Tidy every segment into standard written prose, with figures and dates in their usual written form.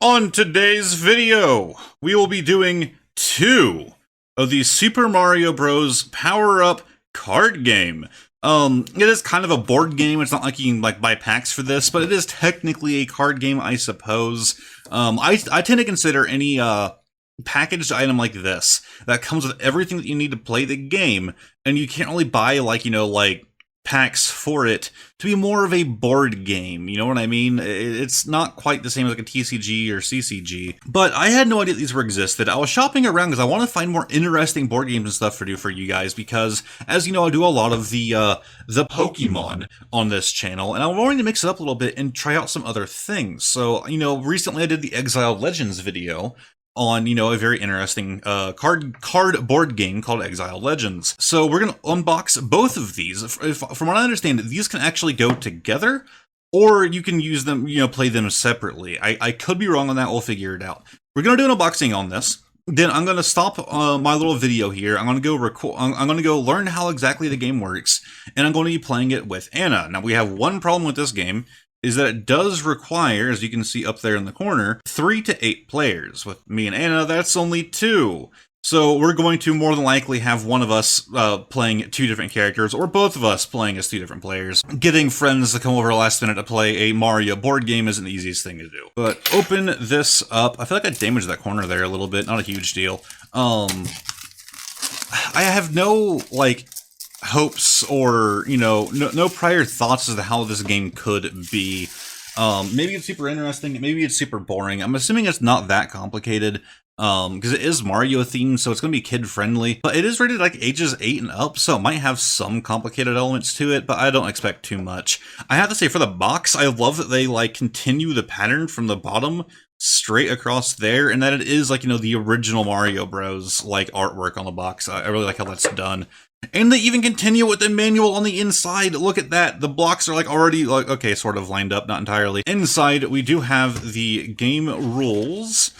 On today's video, we will be doing 2 of the Super Mario Bros. Power Up card game. It is kind of a board game. It's not like you can buy packs for this, but it is technically a card game, I suppose. I tend to consider any packaged item like this that comes with everything that you need to play the game, and you can't really buy like packs for it to be more of a board game. You know what I mean? It's not quite the same as like a TCG or CCG, but I had no idea these were existed. I was shopping around because I want to find more interesting board games and stuff to do for you guys, because as you know, I do a lot of the Pokemon on this channel, and I'm wanting to mix it up a little bit and try out some other things. So, recently I did the Exiled Legends video on, a very interesting card board game called Exiled Legends. So we're going to unbox both of these. From what I understand, these can actually go together, or you can use them, play them separately. I could be wrong on that. We'll figure it out. We're going to do an unboxing on this. Then I'm going to stop my little video here. I'm going to go record. I'm going to go learn how exactly the game works, and I'm going to be playing it with Anna. Now, we have one problem with this game, is that it does require, as you can see up there in the corner, 3 to 8 players. With me and Anna, that's only 2. So we're going to more than likely have one of us playing 2 different characters, or both of us playing as 2 different players. Getting friends to come over last minute to play a Mario board game isn't the easiest thing to do. But open this up. I feel like I damaged that corner there a little bit. Not a huge deal. I have no, hopes or, no prior thoughts as to how this game could be. Maybe it's super interesting, maybe it's super boring. I'm assuming it's not that complicated, because it is Mario themed, so it's going to be kid friendly. But it is rated like ages 8 and up, so it might have some complicated elements to it, but I don't expect too much. I have to say, for the box, I love that they continue the pattern from the bottom straight across there, and that it is the original Mario Bros. Artwork on the box. I really like how that's done. And they even continue with the manual on the inside. Look at that. The blocks are already okay, sort of lined up, not entirely. Inside, we do have the game rules,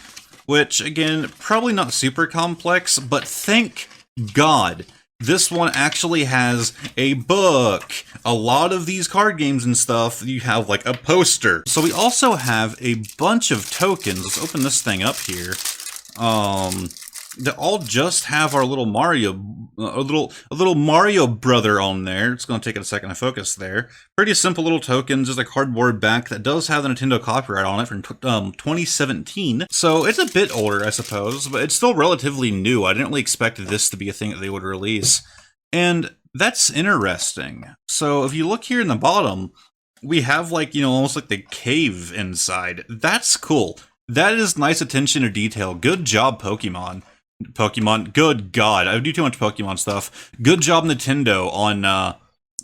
which again, probably not super complex, but thank God this one actually has a book. A lot of these card games and stuff, you have a poster. So we also have a bunch of tokens. Let's open this thing up here. That all just have our little Mario, a little Mario brother on there. It's going to take a second to focus there. Pretty simple little tokens, just a cardboard back that does have the Nintendo copyright on it from 2017. So it's a bit older, I suppose, but it's still relatively new. I didn't really expect this to be a thing that they would release. And that's interesting. So if you look here in the bottom, we have almost like the cave inside. That's cool. That is nice attention to detail. Good job, Pokemon. Good God, I do too much Pokemon stuff. Good job, Nintendo, on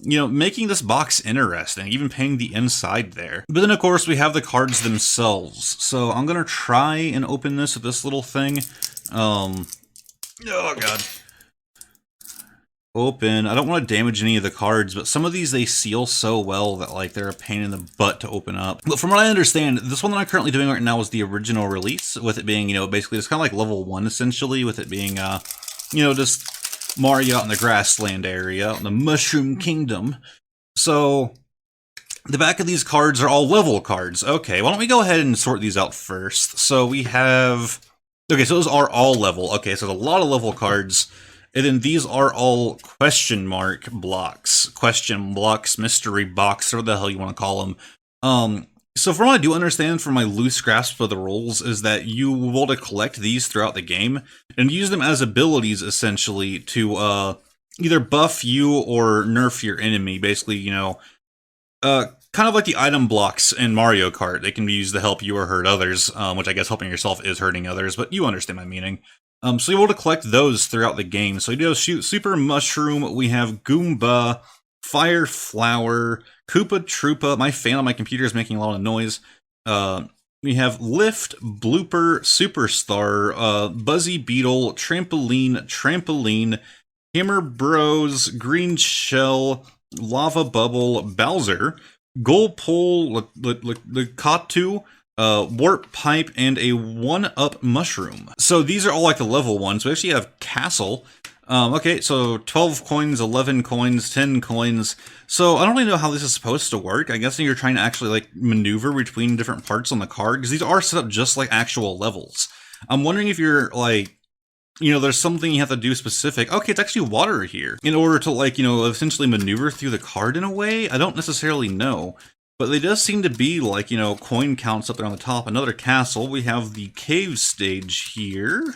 making this box interesting, even painting the inside there. But then, of course, we have the cards themselves. So I'm gonna try and open this with this little thing. Oh God. Open. I don't want to damage any of the cards, but some of these, they seal so well that they're a pain in the butt to open up. But from what I understand, this one that I'm currently doing right now is the original release, with it being, basically it's kind of like level 1 essentially, with it being, just Mario out in the grassland area, in the Mushroom Kingdom. So the back of these cards are all level cards. Okay, why don't we go ahead and sort these out first? So we have, okay, so those are all level. Okay, so there's a lot of level cards. And then these are all question blocks, mystery box, or whatever the hell you want to call them. So from what I do understand from my loose grasp of the rules is that you will be able to collect these throughout the game and use them as abilities, essentially, to either buff you or nerf your enemy. Basically, kind of like the item blocks in Mario Kart. They can be used to help you or hurt others, which I guess helping yourself is hurting others, but you understand my meaning. So you're able to collect those throughout the game. So you do have Super Mushroom, we have Goomba, Fire Flower, Koopa Troopa. My fan on my computer is making a lot of noise. We have Lift, Blooper, Superstar, Buzzy Beetle, Trampoline, Hammer Bros, Green Shell, Lava Bubble, Bowser, Gulpole, Lakatu, Warp Pipe, and a 1-Up Mushroom. So these are all the level ones. We actually have Castle, Okay, so 12 coins, 11 coins, 10 coins. So I don't really know how this is supposed to work. I guess you're trying to actually like maneuver between different parts on the card, because these are set up just like actual levels. I'm wondering if you're like, there's something you have to do specific. Okay, it's actually water here. In order to like, essentially maneuver through the card in a way. I don't necessarily know. But they does seem to be like, coin counts up there on the top. Another castle. We have the cave stage here.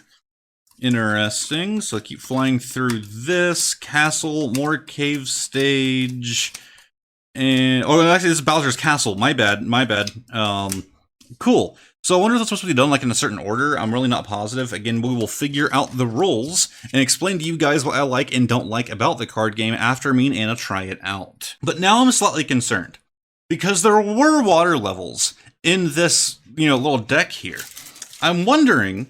Interesting. So I keep flying through this castle, more cave stage, and actually this is Bowser's castle. My bad. Cool. So I wonder if that's supposed to be done like in a certain order. I'm really not positive. Again, we will figure out the rules and explain to you guys what I like and don't like about the card game after me and Anna try it out. But now I'm slightly concerned because there were water levels in this, little deck here. I'm wondering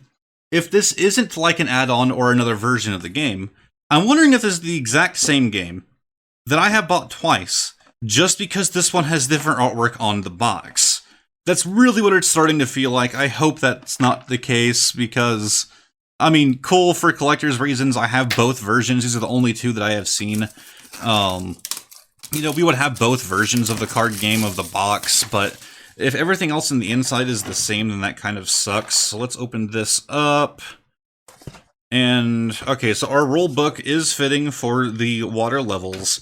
if this isn't like an add-on or another version of the game. I'm wondering if this is the exact same game that I have bought twice, just because this one has different artwork on the box. That's really what it's starting to feel like. I hope that's not the case, because, I mean, cool for collector's reasons. I have both versions. These are the only two that I have seen. We would have both versions of the card game of the box, but if everything else in the inside is the same, then that kind of sucks. So let's open this up. And, okay, so our rule book is fitting for the water levels.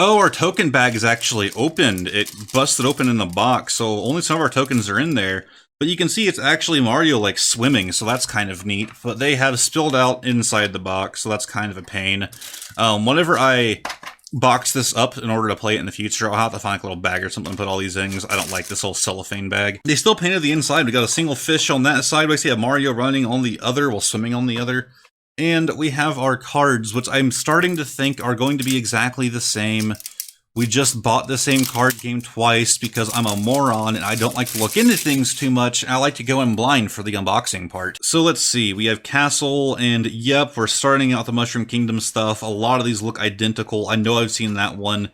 Oh, our token bag is actually opened. It busted open in the box, so only some of our tokens are in there. But you can see it's actually Mario, like, swimming, so that's kind of neat. But they have spilled out inside the box, so that's kind of a pain. Whenever I box this up in order to play it in the future, I'll have to find like a little bag or something to put all these things. I don't like this whole cellophane bag. They still painted the inside. We got a single fish on that side. We see a Mario running on the other while swimming on the other. And we have our cards, which I'm starting to think are going to be exactly the same. We just bought the same card game twice because I'm a moron and I don't like to look into things too much. I like to go in blind for the unboxing part. So let's see, we have Castle, and yep, we're starting out the Mushroom Kingdom stuff. A lot of these look identical. I know I've seen that one.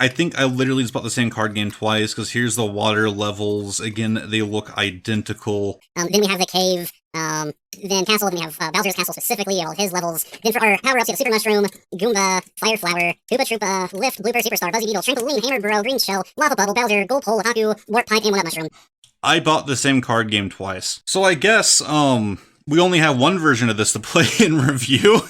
I think I literally just bought the same card game twice, because here's the water levels. Again, they look identical. Then we have the cave. Then castle, then we have Bowser's castle specifically, all his levels. Then for our power-ups, you have Super Mushroom, Goomba, Fire Flower, Koopa Troopa, Lift, Blooper, Superstar, Buzzy Beetle, Trampoline, Hammered Burrow, Green Shell, Lava Bubble, Bowser, Gold Pole, Haku, Warp Pipe, and One-Up Mushroom. I bought the same card game twice. So I guess, we only have one version of this to play and review.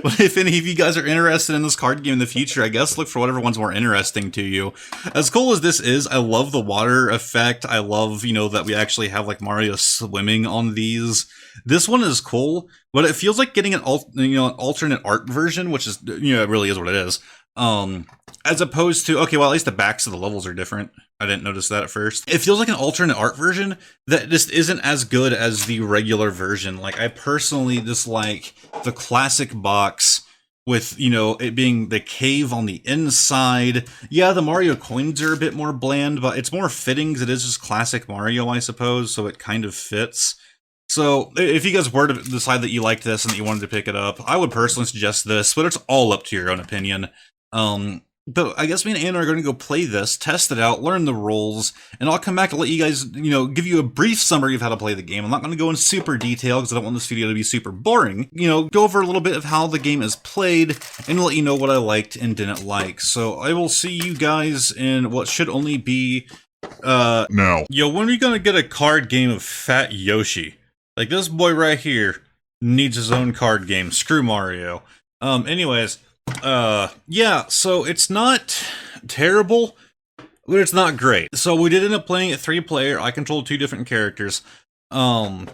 But if any of you guys are interested in this card game in the future, I guess look for whatever one's more interesting to you. As cool as this is, I love the water effect. I love, that we actually have like Mario swimming on these. This one is cool, but it feels like getting an alternate art version, which is, it really is what it is. As opposed to, okay, well, at least the backs of the levels are different. I didn't notice that at first. It feels like an alternate art version that just isn't as good as the regular version. Like, I personally dislike the classic box with, it being the cave on the inside. Yeah, the Mario coins are a bit more bland, but it's more fitting because it is just classic Mario, I suppose, so it kind of fits. So, if you guys were to decide that you liked this and that you wanted to pick it up, I would personally suggest this, but it's all up to your own opinion. But I guess me and Anna are going to go play this, test it out, learn the rules, and I'll come back to let you guys, give you a brief summary of how to play the game. I'm not going to go in super detail because I don't want this video to be super boring. Go over a little bit of how the game is played and let you know what I liked and didn't like. So I will see you guys in what should only be, now. Yo, when are we going to get a card game of Fat Yoshi? Like, this boy right here needs his own card game. Screw Mario. Anyways, yeah, so it's not terrible, but it's not great. So we did end up playing it 3-player. I controlled 2 different characters. And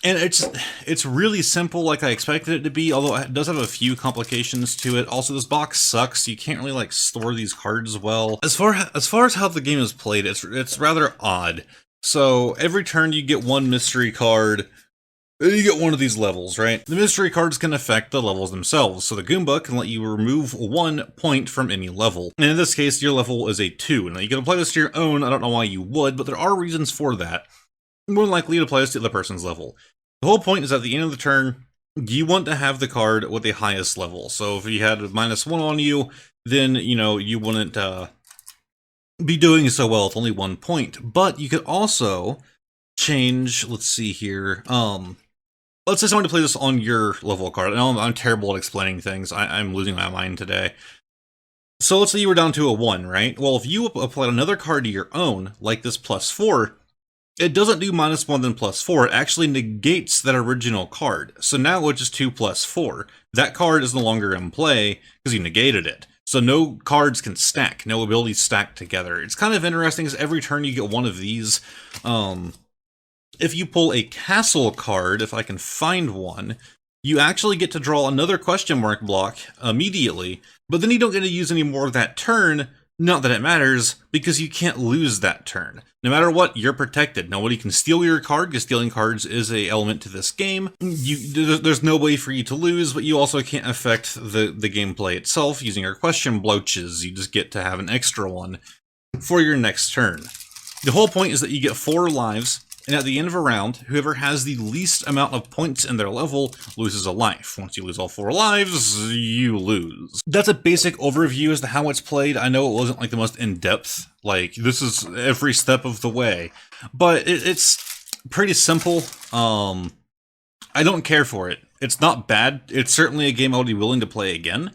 it's really simple like I expected it to be, although it does have a few complications to it. Also, this box sucks. You can't really like store these cards well. As far as how the game is played, it's rather odd. So every turn you get one mystery card. You get one of these levels, right? The mystery cards can affect the levels themselves, so the Goomba can let you remove 1 point from any level. And in this case, your level is a 2. Now, you can apply this to your own, I don't know why you would, but there are reasons for that. More than likely, it applies to the other person's level. The whole point is at the end of the turn, you want to have the card with the highest level. So if you had -1 on you, then, you wouldn't be doing so well with only 1 point. But you could also change, let's see here, let's say someone to play this on your level card. I know I'm terrible at explaining things. I'm losing my mind today. So let's say you were down to a 1, right? Well, if you applied another card to your own, like this +4, it doesn't do -1 then +4. It actually negates that original card. So now it's just 2 + 4. That card is no longer in play because you negated it. So no cards can stack. No abilities stack together. It's kind of interesting because every turn you get one of these. If you pull a castle card, if I can find one, you actually get to draw another question mark block immediately, but then you don't get to use any more of that turn. Not that it matters, because you can't lose that turn. No matter what, you're protected. Nobody can steal your card, because stealing cards is an element to this game. There's no way for you to lose, but you also can't affect the gameplay itself using your question bloaches. You just get to have an extra one for your next turn. The whole point is that you get 4 lives, and at the end of a round, whoever has the least amount of points in their level loses a life. Once you lose all 4 lives, you lose. That's a basic overview as to how it's played. I know it wasn't like the most in-depth, like this is every step of the way, but it's pretty simple. I don't care for it. It's not bad. It's certainly a game I would be willing to play again.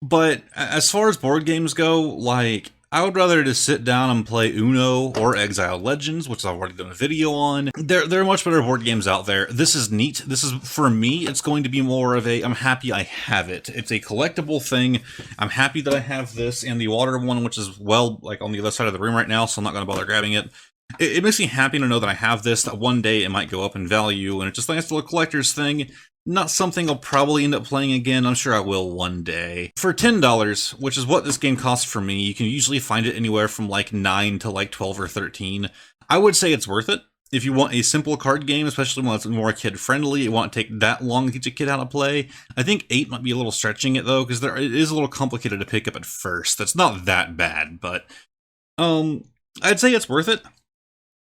But as far as board games go, like, I would rather just sit down and play Uno or Exiled Legends, which I've already done a video on. There are much better board games out there. This is neat. This is, for me, it's going to be more of a, I'm happy I have it. It's a collectible thing. I'm happy that I have this and the water one, which is, well, like on the other side of the room right now, so I'm not going to bother grabbing it. It makes me happy to know that I have this, that one day it might go up in value, and it's just like a little collector's thing. Not something I'll probably end up playing again. I'm sure I will one day. For $10, which is what this game costs for me, you can usually find it anywhere from like 9 to like 12 or 13. I would say it's worth it. If you want a simple card game, especially one that's more kid-friendly, it won't take that long to teach a kid how to play. I think 8 might be a little stretching it though, because it is a little complicated to pick up at first. That's not that bad, but I'd say it's worth it.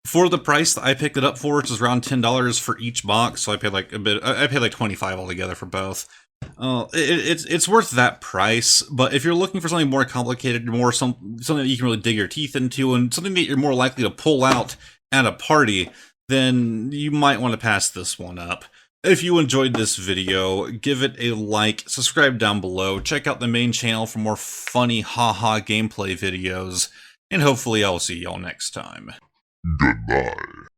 For the price that I picked it up for, which is around $10 for each box, so I paid like a bit. I paid like $25 altogether for both. It's worth that price. But if you're looking for something more complicated, something that you can really dig your teeth into, and something that you're more likely to pull out at a party, then you might want to pass this one up. If you enjoyed this video, give it a like, subscribe down below, check out the main channel for more funny haha gameplay videos, and hopefully I'll see y'all next time. Goodbye.